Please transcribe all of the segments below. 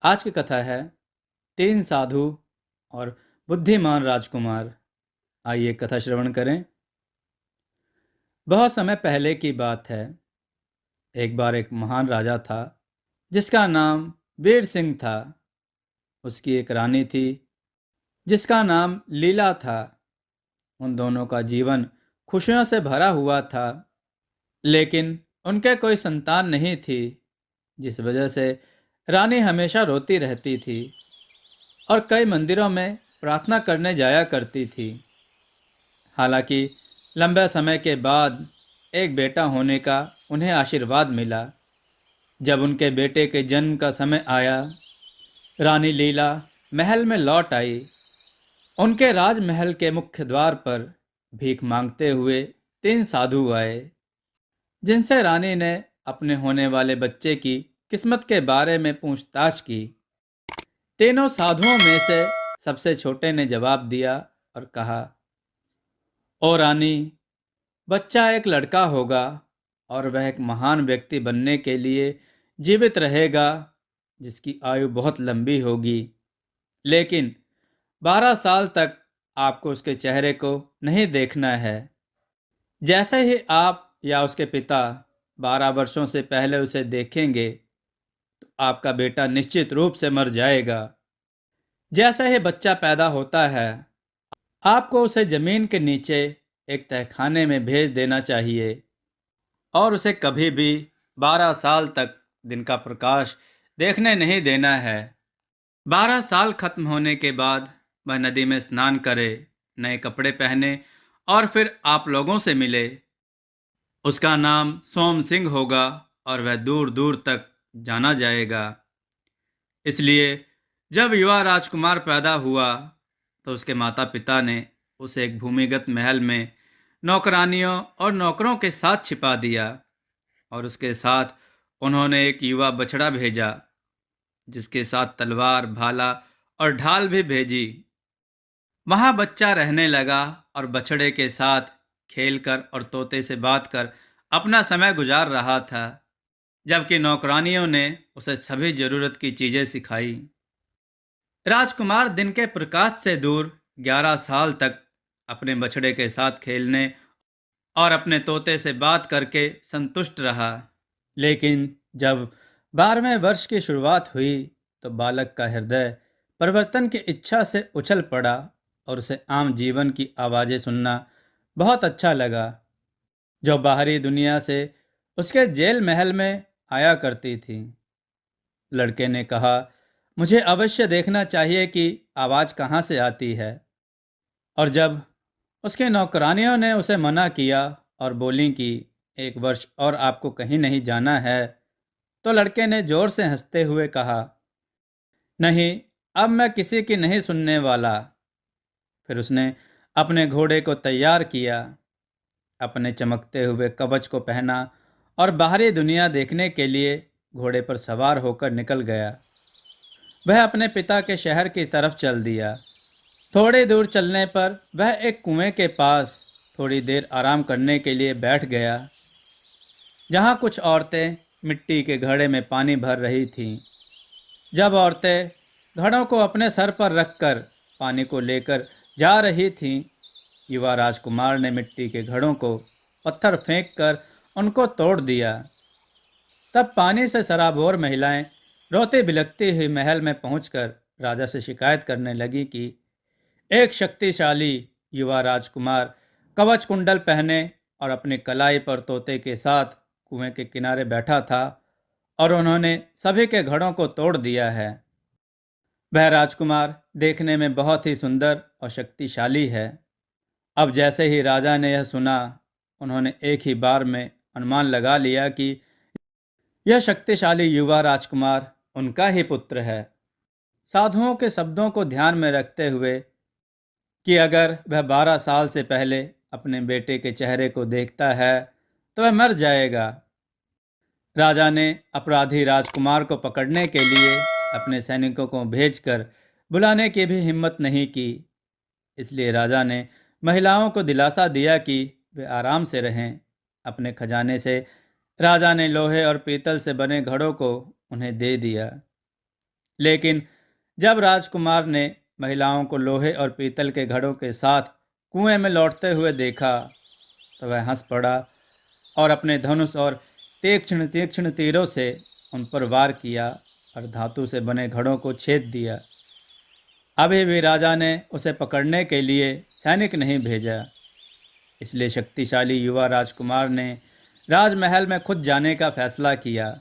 आज की कथा है तीन साधु और बुद्धिमान राजकुमार। आइए कथा श्रवण करें। बहुत समय पहले की बात है। एक बार एक महान राजा था जिसका नाम वीर सिंह था। उसकी एक रानी थी जिसका नाम लीला था। उन दोनों का जीवन खुशियों से भरा हुआ था, लेकिन उनके कोई संतान नहीं थी, जिस वजह से रानी हमेशा रोती रहती थी और कई मंदिरों में प्रार्थना करने जाया करती थी। हालांकि लंबे समय के बाद एक बेटा होने का उन्हें आशीर्वाद मिला। जब उनके बेटे के जन्म का समय आया, रानी लीला महल में लौट आई। उनके राजमहल के मुख्य द्वार पर भीख मांगते हुए तीन साधु आए, जिनसे रानी ने अपने होने वाले बच्चे की किस्मत के बारे में पूछताछ की। तीनों साधुओं में से सबसे छोटे ने जवाब दिया और कहा, ओ रानी, बच्चा एक लड़का होगा और वह एक महान व्यक्ति बनने के लिए जीवित रहेगा, जिसकी आयु बहुत लंबी होगी। लेकिन 12 साल तक आपको उसके चेहरे को नहीं देखना है। जैसे ही आप या उसके पिता 12 वर्षों से पहले उसे देखेंगे, तो आपका बेटा निश्चित रूप से मर जाएगा। जैसे ही बच्चा पैदा होता है, आपको उसे जमीन के नीचे एक तहखाने में भेज देना चाहिए और उसे कभी भी 12 साल तक दिन का प्रकाश देखने नहीं देना है। 12 साल खत्म होने के बाद वह नदी में स्नान करे, नए कपड़े पहने और फिर आप लोगों से मिले। उसका नाम सोम सिंह होगा और वह दूर दूर तक जाना जाएगा। इसलिए जब युवा राजकुमार पैदा हुआ, तो उसके माता पिता ने उसे एक भूमिगत महल में नौकरानियों और नौकरों के साथ छिपा दिया और उसके साथ उन्होंने एक युवा बछड़ा भेजा, जिसके साथ तलवार, भाला और ढाल भी भेजी। वहां बच्चा रहने लगा और बछड़े के साथ खेलकर और तोते से बात कर अपना समय गुजार रहा था, जबकि नौकरानियों ने उसे सभी जरूरत की चीजें सिखाई। राजकुमार दिन के प्रकाश से दूर 11 साल तक अपने बछड़े के साथ खेलने और अपने तोते से बात करके संतुष्ट रहा। लेकिन जब 12वें वर्ष की शुरुआत हुई, तो बालक का हृदय परिवर्तन की इच्छा से उछल पड़ा और उसे आम जीवन की आवाज़ें सुनना बहुत अच्छा लगा, जो बाहरी दुनिया से उसके जेल महल में आया करती थी। लड़के ने कहा, मुझे अवश्य देखना चाहिए कि आवाज़ कहाँ से आती है। और जब उसके नौकरानियों ने उसे मना किया और बोली कि 1 वर्ष और आपको कहीं नहीं जाना है, तो लड़के ने जोर से हंसते हुए कहा, नहीं, अब मैं किसी की नहीं सुनने वाला। फिर उसने अपने घोड़े को तैयार किया, अपने चमकते हुए कवच को पहना और बाहरी दुनिया देखने के लिए घोड़े पर सवार होकर निकल गया। वह अपने पिता के शहर की तरफ चल दिया। थोड़ी दूर चलने पर वह एक कुएं के पास थोड़ी देर आराम करने के लिए बैठ गया, जहाँ कुछ औरतें मिट्टी के घड़े में पानी भर रही थीं। जब औरतें घड़ों को अपने सर पर रखकर पानी को लेकर जा रही थीं, युवा राजकुमार ने मिट्टी के घड़ों को पत्थर फेंक कर उनको तोड़ दिया। तब पानी से सराबोर महिलाएं रोती बिलखती हुई महल में पहुंचकर राजा से शिकायत करने लगी कि एक शक्तिशाली युवा राजकुमार कवच कुंडल पहने और अपनी कलाई पर तोते के साथ कुएं के किनारे बैठा था और उन्होंने सभी के घड़ों को तोड़ दिया है। वह राजकुमार देखने में बहुत ही सुंदर और शक्तिशाली है। अब जैसे ही राजा ने यह सुना, उन्होंने एक ही बार में अनुमान लगा लिया कि यह शक्तिशाली युवा राजकुमार उनका ही पुत्र है। साधुओं के शब्दों को ध्यान में रखते हुए कि अगर वह 12 साल से पहले अपने बेटे के चेहरे को देखता है, तो वह मर जाएगा। राजा ने अपराधी राजकुमार को पकड़ने के लिए अपने सैनिकों को भेजकर बुलाने की भी हिम्मत नहीं की। इसलिए राजा ने महिलाओं को दिलासा दिया कि वे आराम से रहें। अपने खजाने से राजा ने लोहे और पीतल से बने घड़ों को उन्हें दे दिया। लेकिन जब राजकुमार ने महिलाओं को लोहे और पीतल के घड़ों के साथ कुएं में लौटते हुए देखा तो वह हंस पड़ा और अपने धनुष और तीक्ष्ण तीक्ष्ण तीरों से उन पर वार किया और धातु से बने घड़ों को छेद दिया। अभी भी राजा ने उसे पकड़ने के लिए सैनिक नहीं भेजा, इसलिए शक्तिशाली युवा राजकुमार ने राजमहल में खुद जाने का फैसला किया।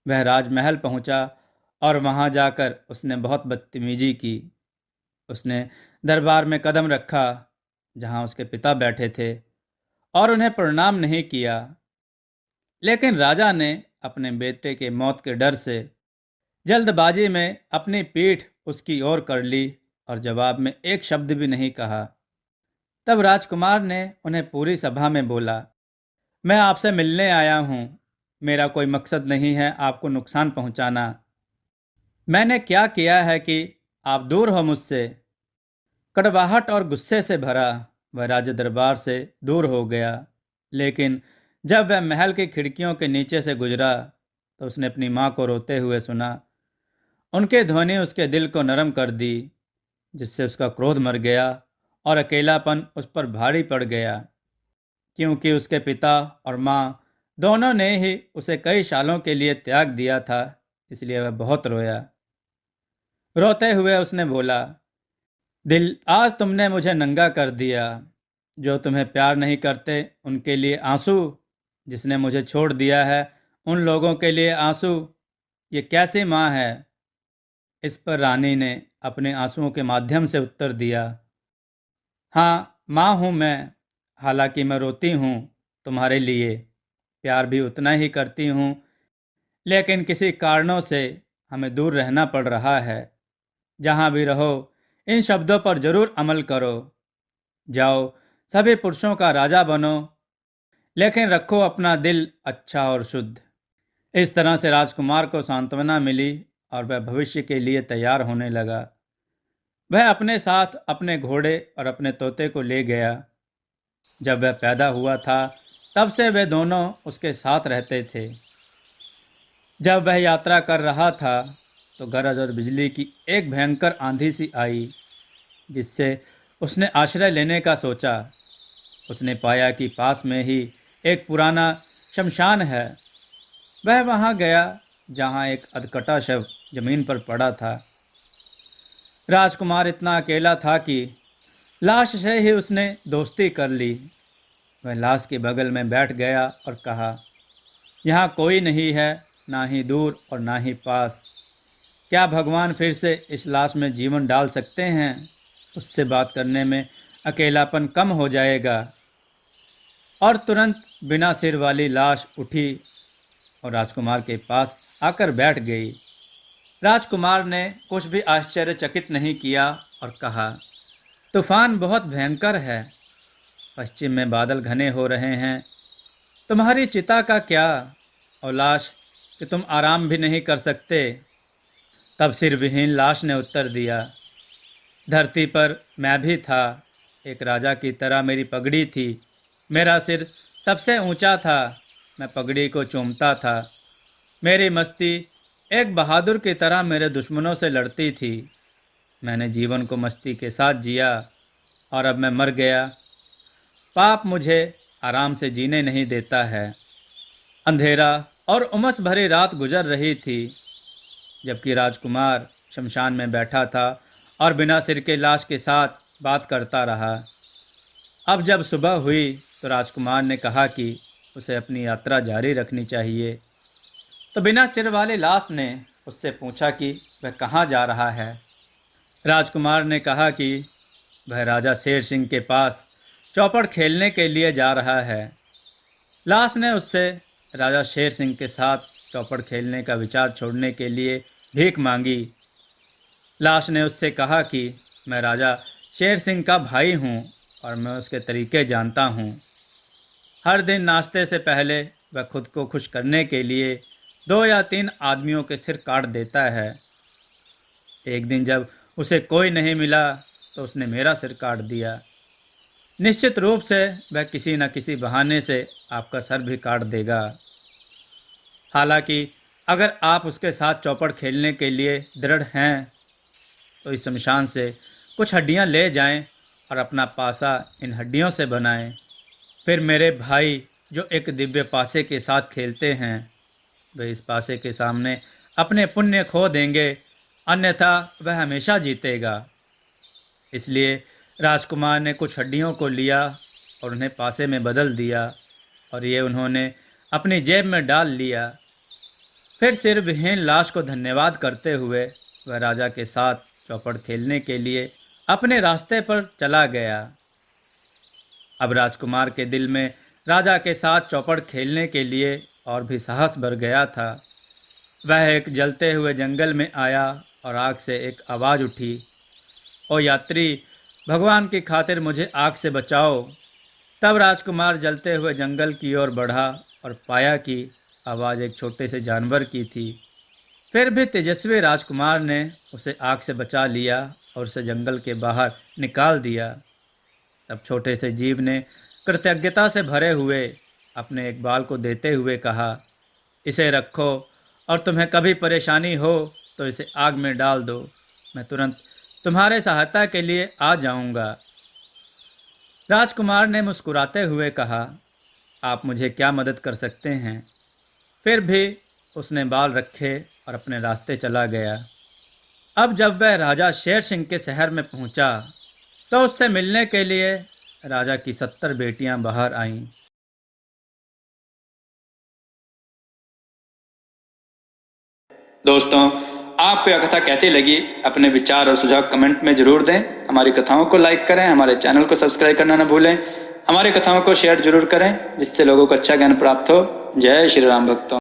वह राजमहल पहुंचा और वहां जाकर उसने बहुत बदतमीजी की। उसने दरबार में कदम रखा जहां उसके पिता बैठे थे और उन्हें प्रणाम नहीं किया। लेकिन राजा ने अपने बेटे के मौत के डर से जल्दबाजी में अपनी पीठ उसकी ओर कर ली और जवाब में एक शब्द भी नहीं कहा। तब राजकुमार ने उन्हें पूरी सभा में बोला, मैं आपसे मिलने आया हूँ। मेरा कोई मकसद नहीं है आपको नुकसान पहुँचाना। मैंने क्या किया है कि आप दूर हो मुझसे। कड़वाहट और गुस्से से भरा वह राज दरबार से दूर हो गया। लेकिन जब वह महल की खिड़कियों के नीचे से गुजरा तो उसने अपनी माँ को रोते हुए सुना। उनके ध्वनि उसके दिल को नरम कर दी, जिससे उसका क्रोध मर गया और अकेलापन उस पर भारी पड़ गया, क्योंकि उसके पिता और माँ दोनों ने ही उसे कई सालों के लिए त्याग दिया था। इसलिए वह बहुत रोया। रोते हुए उसने बोला, दिल, आज तुमने मुझे नंगा कर दिया। जो तुम्हें प्यार नहीं करते उनके लिए आंसू, जिसने मुझे छोड़ दिया है उन लोगों के लिए आंसू, ये कैसी माँ है। इस पर रानी ने अपने आंसुओं के माध्यम से उत्तर दिया, हाँ माँ हूँ मैं। हालांकि मैं रोती हूँ तुम्हारे लिए, प्यार भी उतना ही करती हूँ, लेकिन किसी कारणों से हमें दूर रहना पड़ रहा है। जहाँ भी रहो इन शब्दों पर जरूर अमल करो। जाओ, सभी पुरुषों का राजा बनो, लेकिन रखो अपना दिल अच्छा और शुद्ध। इस तरह से राजकुमार को सांत्वना मिली और वह भविष्य के लिए तैयार होने लगा। वह अपने साथ अपने घोड़े और अपने तोते को ले गया। जब वह पैदा हुआ था तब से वे दोनों उसके साथ रहते थे। जब वह यात्रा कर रहा था तो गरज और बिजली की एक भयंकर आंधी सी आई, जिससे उसने आश्रय लेने का सोचा। उसने पाया कि पास में ही एक पुराना शमशान है। वह वहां गया जहां एक अधकटा शव जमीन पर पड़ा था। राजकुमार इतना अकेला था कि लाश से ही उसने दोस्ती कर ली। वह लाश के बगल में बैठ गया और कहा, यहाँ कोई नहीं है, ना ही दूर और ना ही पास। क्या भगवान फिर से इस लाश में जीवन डाल सकते हैं? उससे बात करने में अकेलापन कम हो जाएगा। और तुरंत बिना सिर वाली लाश उठी और राजकुमार के पास आकर बैठ गई। राजकुमार ने कुछ भी आश्चर्यचकित नहीं किया और कहा, तूफान बहुत भयंकर है। पश्चिम में बादल घने हो रहे हैं। तुम्हारी चिता का क्या, और लाश कि तुम आराम भी नहीं कर सकते। तब सिर विहीन लाश ने उत्तर दिया, धरती पर मैं भी था। एक राजा की तरह मेरी पगड़ी थी। मेरा सिर सबसे ऊंचा था। मैं पगड़ी को चूमता था। मेरी मस्ती एक बहादुर की तरह मेरे दुश्मनों से लड़ती थी। मैंने जीवन को मस्ती के साथ जिया और अब मैं मर गया। पाप मुझे आराम से जीने नहीं देता है। अंधेरा और उमस भरी रात गुजर रही थी, जबकि राजकुमार शमशान में बैठा था और बिना सिर के लाश के साथ बात करता रहा। अब जब सुबह हुई तो राजकुमार ने कहा कि उसे अपनी यात्रा जारी रखनी चाहिए। तो बिना सिर वाली लाश ने उससे पूछा कि वह कहाँ जा रहा है। राजकुमार ने कहा कि वह राजा शेर सिंह के पास चौपड़ खेलने के लिए जा रहा है। लाश ने उससे राजा शेर सिंह के साथ चौपड़ खेलने का विचार छोड़ने के लिए भीख मांगी। लाश ने उससे कहा कि मैं राजा शेर सिंह का भाई हूँ और मैं उसके तरीके जानता हूँ। हर दिन नाश्ते से पहले वह खुद को खुश करने के लिए 2 या 3 आदमियों के सिर काट देता है। एक दिन जब उसे कोई नहीं मिला तो उसने मेरा सिर काट दिया। निश्चित रूप से वह किसी न किसी बहाने से आपका सर भी काट देगा। हालांकि अगर आप उसके साथ चौपड़ खेलने के लिए दृढ़ हैं तो इस शमशान से कुछ हड्डियां ले जाएं और अपना पासा इन हड्डियों से बनाएं। फिर मेरे भाई जो एक दिव्य पासे के साथ खेलते हैं वे इस पासे के सामने अपने पुण्य खो देंगे, अन्यथा वह हमेशा जीतेगा। इसलिए राजकुमार ने कुछ हड्डियों को लिया और उन्हें पासे में बदल दिया और ये उन्होंने अपनी जेब में डाल लिया। फिर सिर विहीन लाश को धन्यवाद करते हुए वह राजा के साथ चौपड़ खेलने के लिए अपने रास्ते पर चला गया। अब राजकुमार के दिल में राजा के साथ चौपड़ खेलने के लिए और भी साहस भर गया था। वह एक जलते हुए जंगल में आया और आग से एक आवाज़ उठी, ओ यात्री, भगवान की खातिर मुझे आग से बचाओ। तब राजकुमार जलते हुए जंगल की ओर बढ़ा और पाया कि आवाज़ एक छोटे से जानवर की थी। फिर भी तेजस्वी राजकुमार ने उसे आग से बचा लिया और उसे जंगल के बाहर निकाल दिया। तब छोटे से जीव ने कृतज्ञता से भरे हुए अपने एक बाल को देते हुए कहा, इसे रखो और तुम्हें कभी परेशानी हो तो इसे आग में डाल दो, मैं तुरंत तुम्हारे सहायता के लिए आ जाऊंगा। राजकुमार ने मुस्कुराते हुए कहा, आप मुझे क्या मदद कर सकते हैं? फिर भी उसने बाल रखे और अपने रास्ते चला गया। अब जब वह राजा शेर सिंह के शहर में पहुंचा तो उससे मिलने के लिए राजा की 70 बेटियां बाहर आईं। दोस्तों, आपको यह कथा कैसी लगी? अपने विचार और सुझाव कमेंट में जरूर दें। हमारी कथाओं को लाइक करें, हमारे चैनल को सब्सक्राइब करना न भूलें। हमारी कथाओं को शेयर जरूर करें जिससे लोगों को अच्छा ज्ञान प्राप्त हो। जय श्री राम भक्तों।